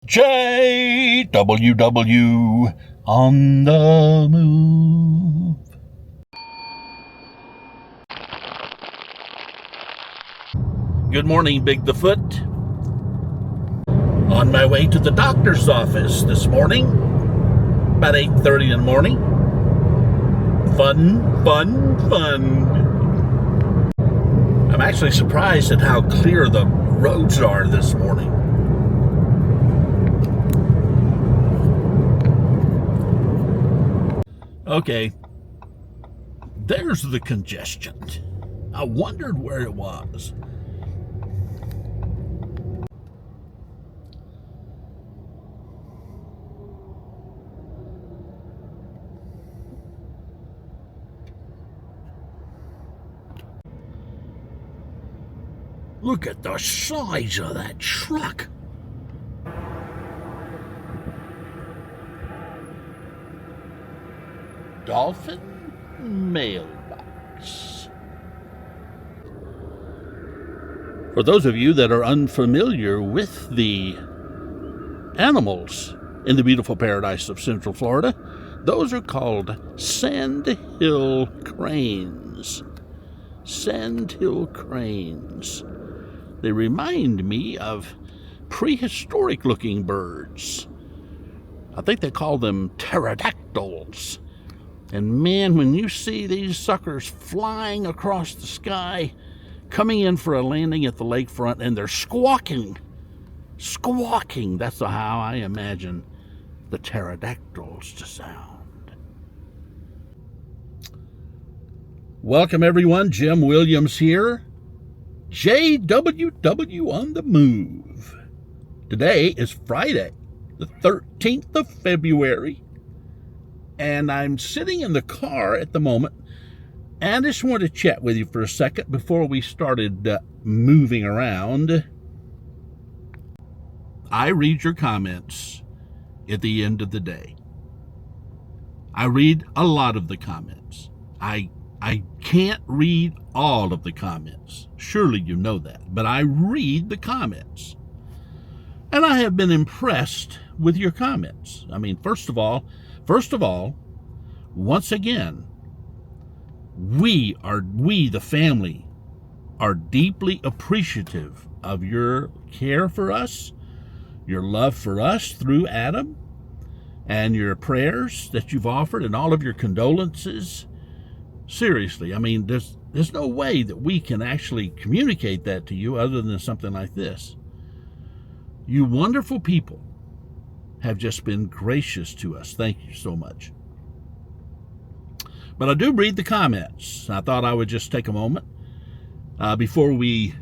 JWW on the move. Good morning, Big the Foot. On my way to the doctor's office this morning, about 8:30 in the morning. Fun. I'm actually surprised at how clear the roads are this morning. Okay, there's the congestion. I wondered where it was. Look at the size of that truck. Dolphin mailbox. For those of you that are unfamiliar with the animals in the beautiful paradise of Central Florida, those are called sandhill cranes. Sandhill cranes. They remind me of prehistoric looking birds. I think they call them pterodactyls. And man, when you see these suckers flying across the sky, coming in for a landing at the lakefront, and they're squawking, that's how I imagine the pterodactyls to sound. Welcome everyone, Jim Williams here. JWW on the move. Today is Friday, the 13th of February. And I'm sitting in the car at the moment, and I just wanted to chat with you for a second before we started moving around. I read your comments at the end of the day. I read a lot of the comments. I can't read all of the comments. Surely you know that. But I read the comments. And I have been impressed with your comments. I mean, first of all, once again, we the family, are deeply appreciative of your care for us, your love for us through Adam, and your prayers that you've offered, and all of your condolences. Seriously, I mean, there's no way that we can actually communicate that to you other than something like this. You wonderful people have just been gracious to us. Thank you so much. But I do read the comments. I thought I would just take a moment before we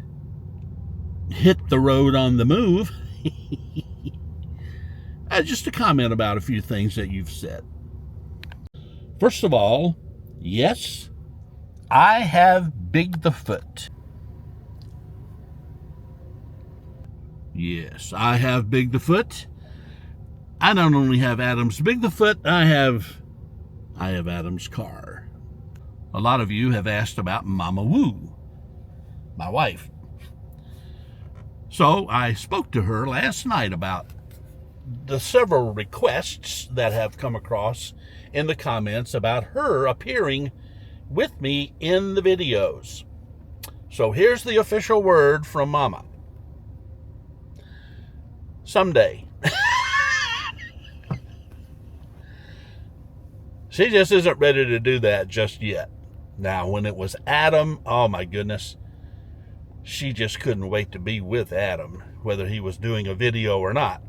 hit the road on the move just to comment about a few things that you've said. First of all, yes, I have Big the Foot. Yes, I have Big the Foot. I not only have Adam's Big the Foot, I have Adam's car. A lot of you have asked about Mama Woo, my wife. So I spoke to her last night about the several requests that have come across in the comments about her appearing with me in the videos. So here's the official word from Mama. Someday. She just isn't ready to do that just yet. Now, when it was Adam, oh my goodness, she just couldn't wait to be with Adam, whether he was doing a video or not.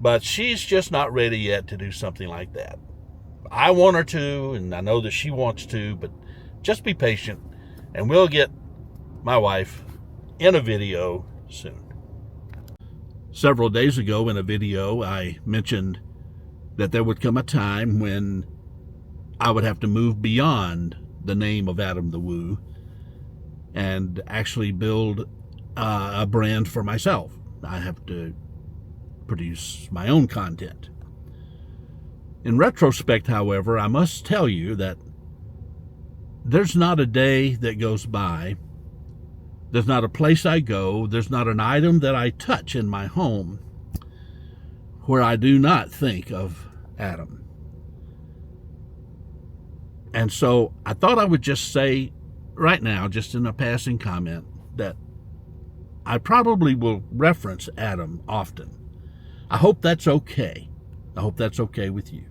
But she's just not ready yet to do something like that. I want her to, and I know that she wants to, but just be patient, and we'll get my wife in a video soon. Several days ago in a video, I mentioned that there would come a time when I would have to move beyond the name of Adam the Woo and actually build a brand for myself. I have to produce my own content. In retrospect, however, I must tell you that there's not a day that goes by, there's not a place I go, there's not an item that I touch in my home where I do not think of Adam. And so I thought I would just say right now, just in a passing comment, that I probably will reference Adam often. I hope that's okay. I hope that's okay with you.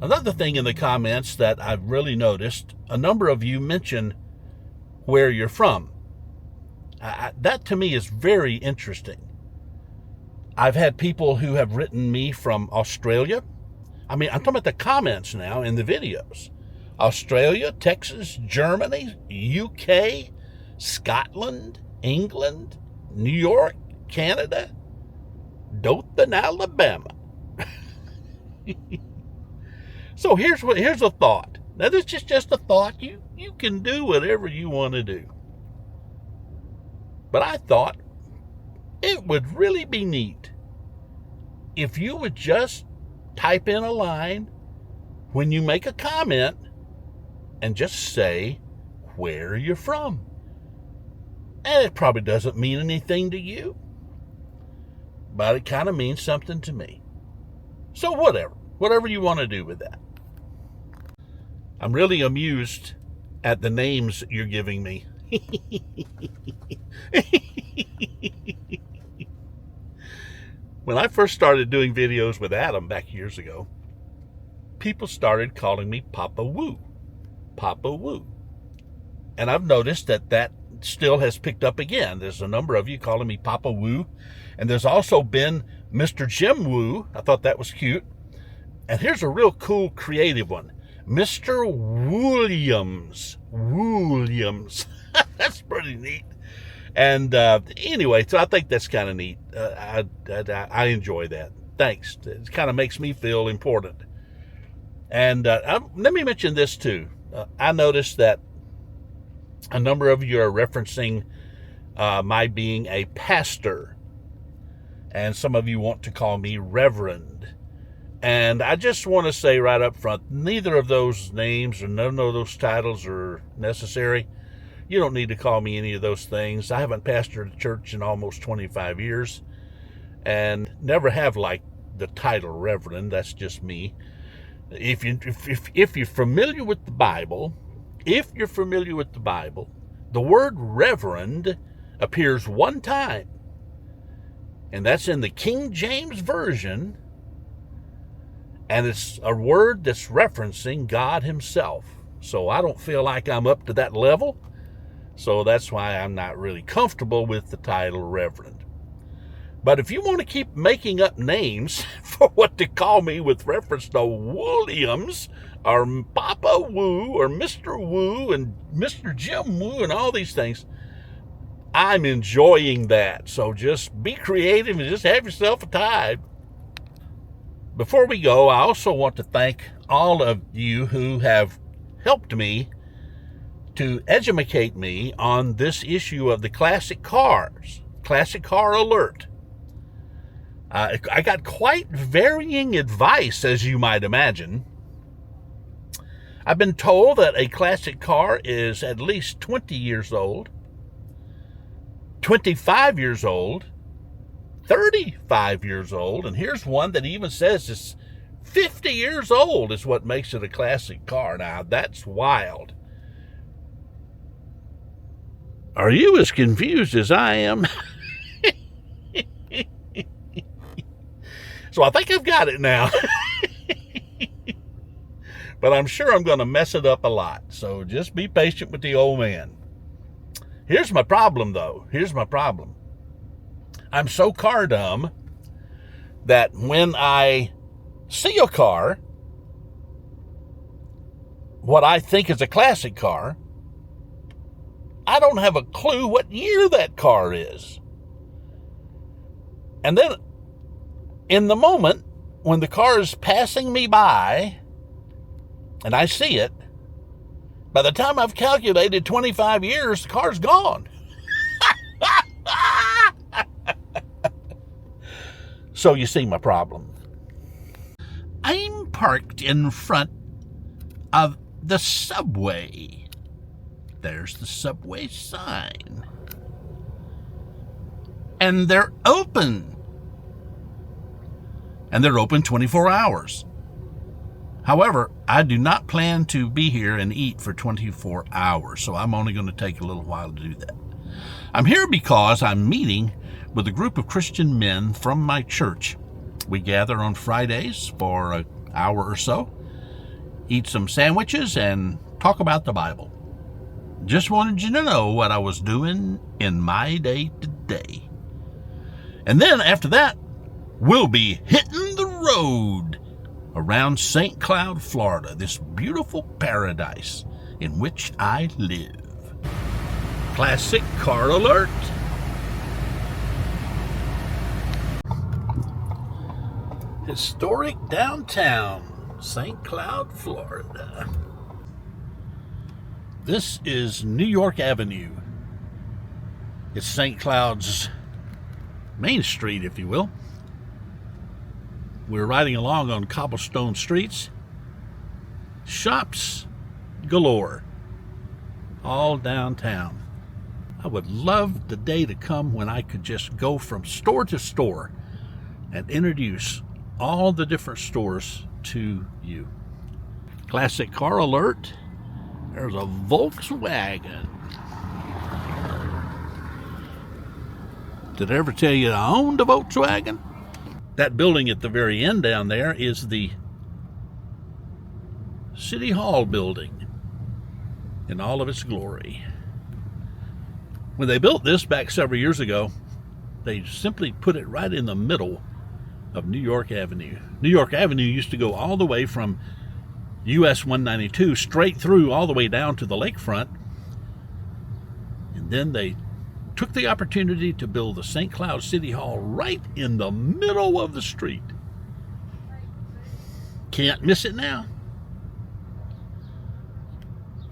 Another thing in the comments that I've really noticed, a number of you mention where you're from. That to me is very interesting. I've had people who have written me from Australia. I mean, I'm talking about the comments now in the videos. Australia, Texas, Germany, UK, Scotland, England, New York, Canada, Dothan, Alabama. So here's a thought. Now this is just a thought. You can do whatever you want to do. But I thought it would really be neat if you would just type in a line when you make a comment and just say where you're from. And it probably doesn't mean anything to you, but it kind of means something to me. So whatever you want to do with that. I'm really amused at the names you're giving me. When I first started doing videos with Adam back years ago, people started calling me Papa Woo. Papa Woo. And I've noticed that still has picked up again. There's a number of you calling me Papa Woo. And there's also been Mr. Jim Woo. I thought that was cute. And here's a real cool, creative one. Mr. Williams. Williams. That's pretty neat. And anyway, so I think that's kind of neat. I enjoy that. Thanks. It kind of makes me feel important. And let me mention this too. I noticed that a number of you are referencing my being a pastor. And some of you want to call me Reverend. And I just want to say right up front, neither of those names or none of those titles are necessary. You don't need to call me any of those things. I haven't pastored a church in almost 25 years and never have liked the title Reverend. That's just me. If you're familiar with the Bible, the word Reverend appears one time, and that's in the King James Version, and it's a word that's referencing God himself. So I don't feel like I'm up to that level. So that's why I'm not really comfortable with the title Reverend. But if you want to keep making up names for what to call me with reference to Williams or Papa Woo or Mr. Woo and Mr. Jim Woo and all these things, I'm enjoying that. So just be creative and just have yourself a time. Before we go, I also want to thank all of you who have helped me to educate me on this issue of the classic cars, classic car alert. I got quite varying advice, as you might imagine. I've been told that a classic car is at least 20 years old, 25 years old, 35 years old, and here's one that even says it's 50 years old is what makes it a classic car. Now, that's wild. Are you as confused as I am? So I think I've got it now. But I'm sure I'm going to mess it up a lot. So just be patient with the old man. Here's my problem, though. Here's my problem. I'm so car dumb that when I see a car, what I think is a classic car, I don't have a clue what year that car is. And then in the moment when the car is passing me by and I see it, by the time I've calculated 25 years, the car's gone. So you see my problem. I'm parked in front of the Subway. There's the Subway sign. And they're open. and they're open 24 hours. However, I do not plan to be here and eat for 24 hours, so I'm only going to take a little while to do that. I'm here because I'm meeting with a group of Christian men from my church. We gather on Fridays for an hour or so, eat some sandwiches, and talk about the Bible. Just wanted you to know what I was doing in my day today. And then after that, we'll be hitting the road around St. Cloud, Florida, this beautiful paradise in which I live. Classic car alert. Historic downtown, St. Cloud, Florida. This is New York Avenue. It's St. Cloud's main street, if you will. We're riding along on cobblestone streets. Shops galore, all downtown. I would love the day to come when I could just go from store to store and introduce all the different stores to you. Classic car alert. There's a Volkswagen. Did I ever tell you I owned a Volkswagen? That building at the very end down there is the City Hall building in all of its glory. When they built this back several years ago, they simply put it right in the middle of New York Avenue. New York Avenue used to go all the way from US 192 straight through all the way down to the Lakefront. And then they took the opportunity to build the St. Cloud City Hall right in the middle of the street. Can't miss it now.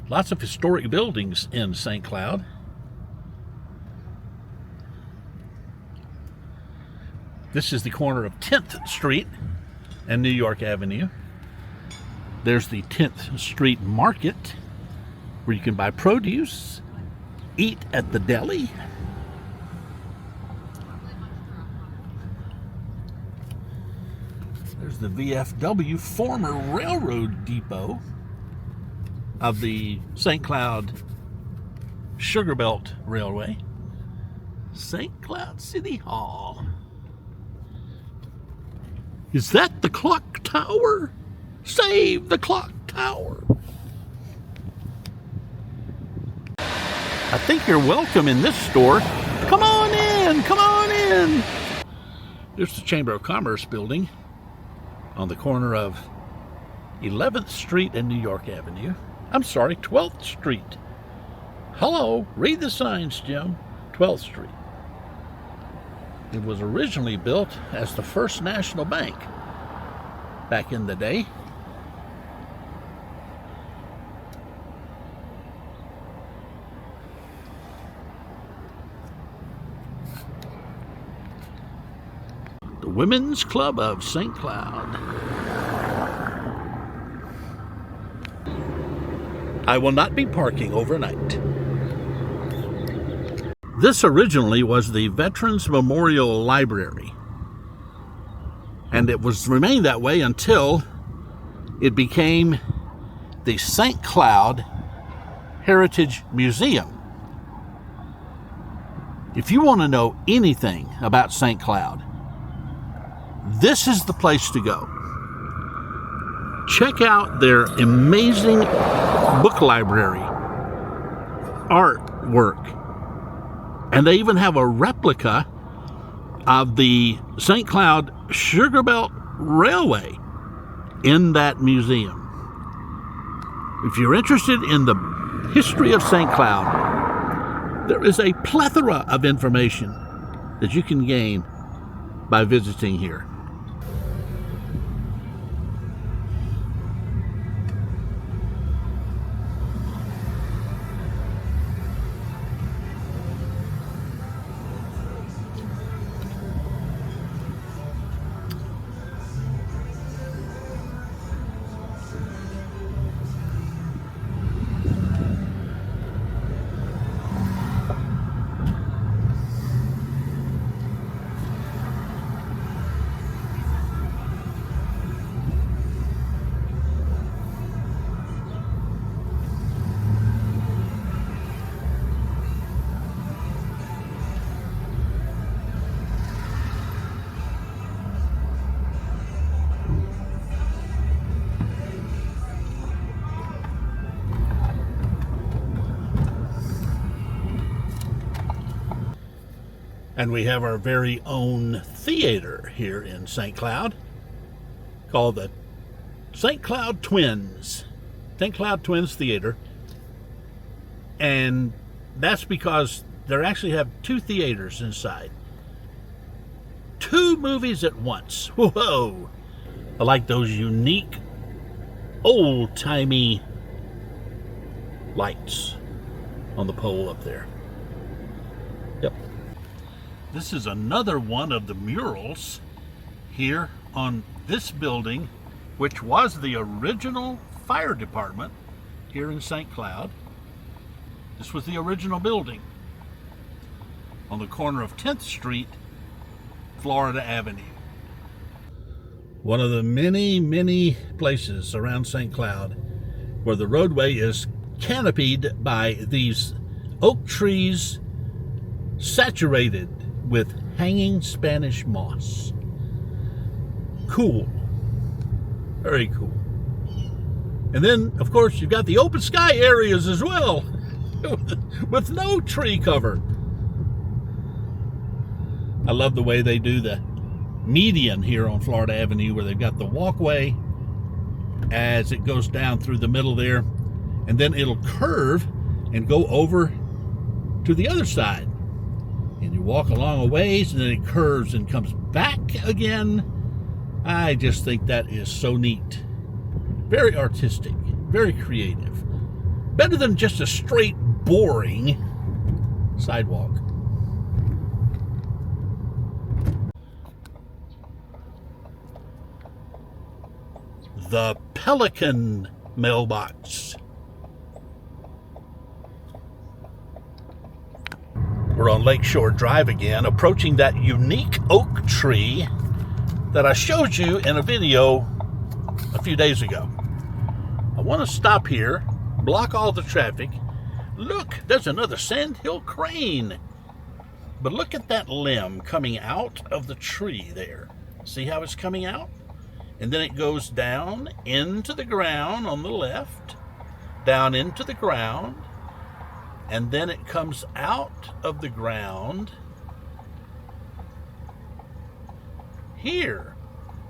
Lots of historic buildings in St. Cloud. This is the corner of 10th Street and New York Avenue. There's the 10th Street Market, where you can buy produce, eat at the deli. There's the VFW, former railroad depot of the St. Cloud Sugar Belt Railway. St. Cloud City Hall. Is that the clock tower? Save the clock tower. I think you're welcome in this store. Come on in, come on in. There's the Chamber of Commerce building on the corner of 11th Street and New York Avenue. I'm sorry, 12th Street. Hello, read the signs, Jim. 12th Street. It was originally built as the First National Bank back in the day. The Women's Club of St. Cloud. I will not be parking overnight. This originally was the Veterans Memorial Library, and it was remained that way until it became the St. Cloud Heritage Museum. If you want to know anything about St. Cloud, this is the place to go. Check out their amazing book library, artwork, and they even have a replica of the St. Cloud Sugar Belt Railway in that museum. If you're interested in the history of St. Cloud, there is a plethora of information that you can gain by visiting here. And we have our very own theater here in St. Cloud called the St. Cloud Twins. St. Cloud Twins Theater. And that's because they actually have two theaters inside. Two movies at once. Whoa! I like those unique, old-timey lights on the pole up there. Yep. This is another one of the murals here on this building, which was the original fire department here in St. Cloud. This was the original building on the corner of 10th Street, Florida Avenue. One of the many, many places around St. Cloud where the roadway is canopied by these oak trees saturated with hanging Spanish moss. Cool. Very cool. And then, of course, you've got the open sky areas as well with no tree cover. I love the way they do the median here on Florida Avenue, where they've got the walkway as it goes down through the middle there, and then it'll curve and go over to the other side. And you walk along a ways, and then it curves and comes back again. I just think that is so neat. Very artistic, very creative. Better than just a straight, boring sidewalk. The Pelican mailbox. We're on Lakeshore Drive again, approaching that unique oak tree that I showed you in a video a few days ago. I want to stop here, block all the traffic. Look, there's another sandhill crane. But look at that limb coming out of the tree there. See how it's coming out? And then it goes down into the ground on the left, down into the ground, and then it comes out of the ground here.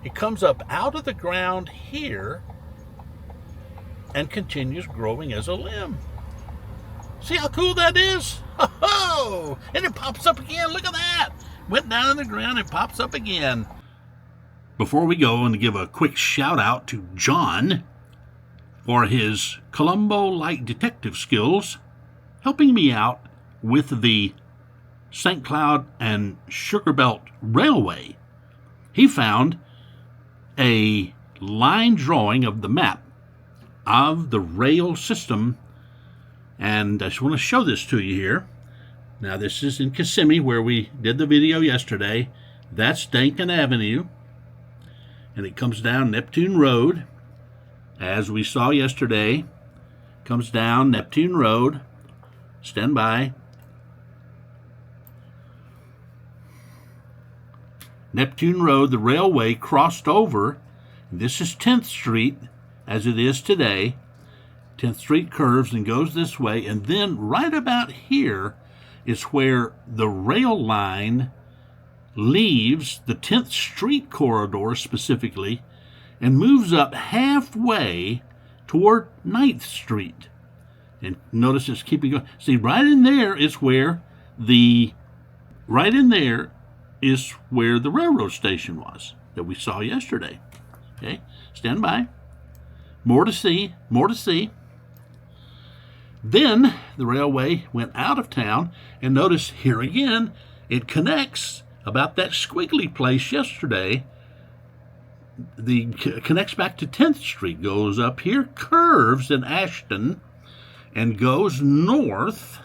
It comes up out of the ground here and continues growing as a limb. See how cool that is? Oh, and it pops up again. Look at that. Went down in the ground and pops up again. Before we go, I want to give a quick shout out to John for his Columbo-like detective skills, helping me out with the St. Cloud and Sugar Belt Railway. He found a line drawing of the map of the rail system, and I just want to show this to you here. Now, this is in Kissimmee, where we did the video yesterday. That's Dankin Avenue, and it comes down Neptune Road, as we saw yesterday. Comes down Neptune Road. Stand by. Neptune Road, the railway crossed over. This is 10th Street, as it is today. 10th Street curves and goes this way, and then right about here is where the rail line leaves the 10th Street corridor specifically and moves up halfway toward 9th Street. And notice it's keeping going. See, right in there is where the railroad station was that we saw yesterday. Okay, stand by. More to see, more to see. Then the railway went out of town, and notice here again, it connects about that squiggly place yesterday. Connects back to 10th Street, goes up here, curves in Ashton, and goes north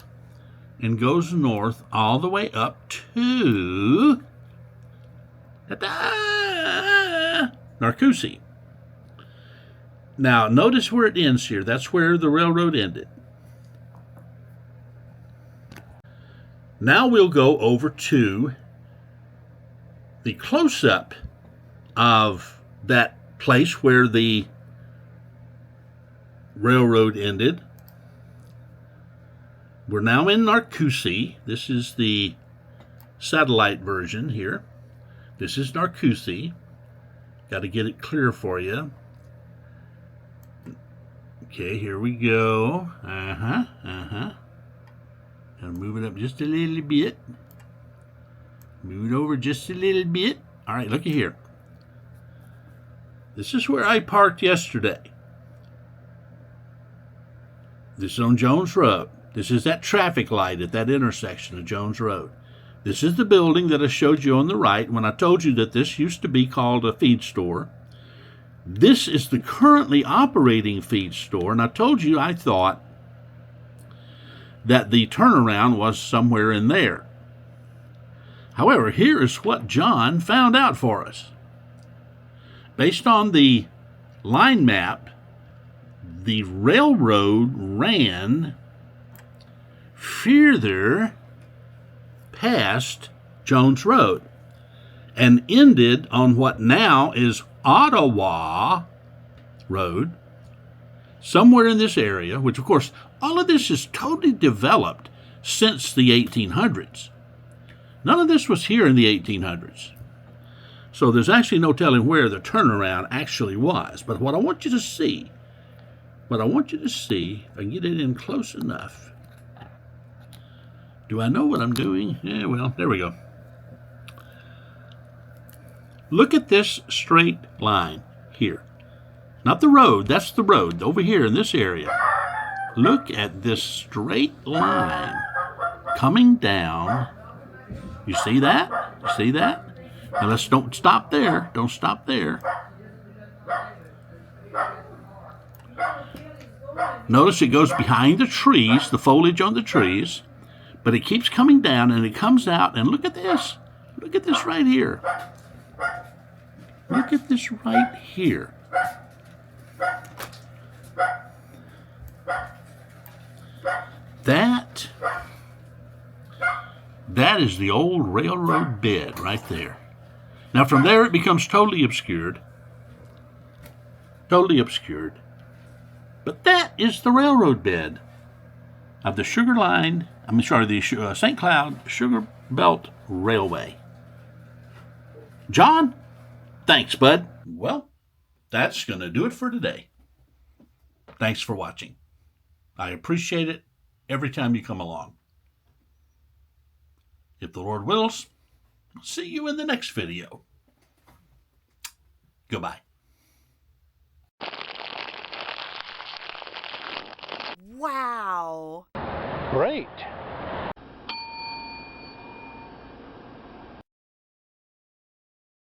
all the way up to Narcoosee. Now, notice where it ends here. That's where the railroad ended. Now we'll go over to the close-up of that place where the railroad ended. We're now in Narcoosee. This is the satellite version here. This is Narcoosee. Got to get it clear for you. Okay, here we go. Gonna move it up just a little bit. Move it over just a little bit. All right, looky here. This is where I parked yesterday. This is on Jones Road. This is that traffic light at that intersection of Jones Road. This is the building that I showed you on the right when I told you that this used to be called a feed store. This is the currently operating feed store, and I told you I thought that the turnaround was somewhere in there. However, here is what John found out for us. Based on the line map, the railroad ran further past Jones Road and ended on what now is Ottawa Road, somewhere in this area, which of course all of this is totally developed since the 1800s. None of this was here in the 1800s. So there's actually no telling where the turnaround actually was. But what I want you to see, if I can get it in close enough. Do I know what I'm doing? Yeah, well, there we go. Look at this straight line here. Not the road, that's the road, over here in this area. Look at this straight line coming down. You see that? You see that? Now let's don't stop there. Don't stop there. Notice it goes behind the trees, the foliage on the trees, but it keeps coming down and it comes out, and look at this. Look at this right here. Look at this right here. That is the old railroad bed right there. Now from there it becomes totally obscured. Totally obscured. But that is the railroad bed of the the St. Cloud Sugar Belt Railway. John, thanks, bud. Well, that's going to do it for today. Thanks for watching. I appreciate it every time you come along. If the Lord wills, I'll see you in the next video. Goodbye. Wow. Great.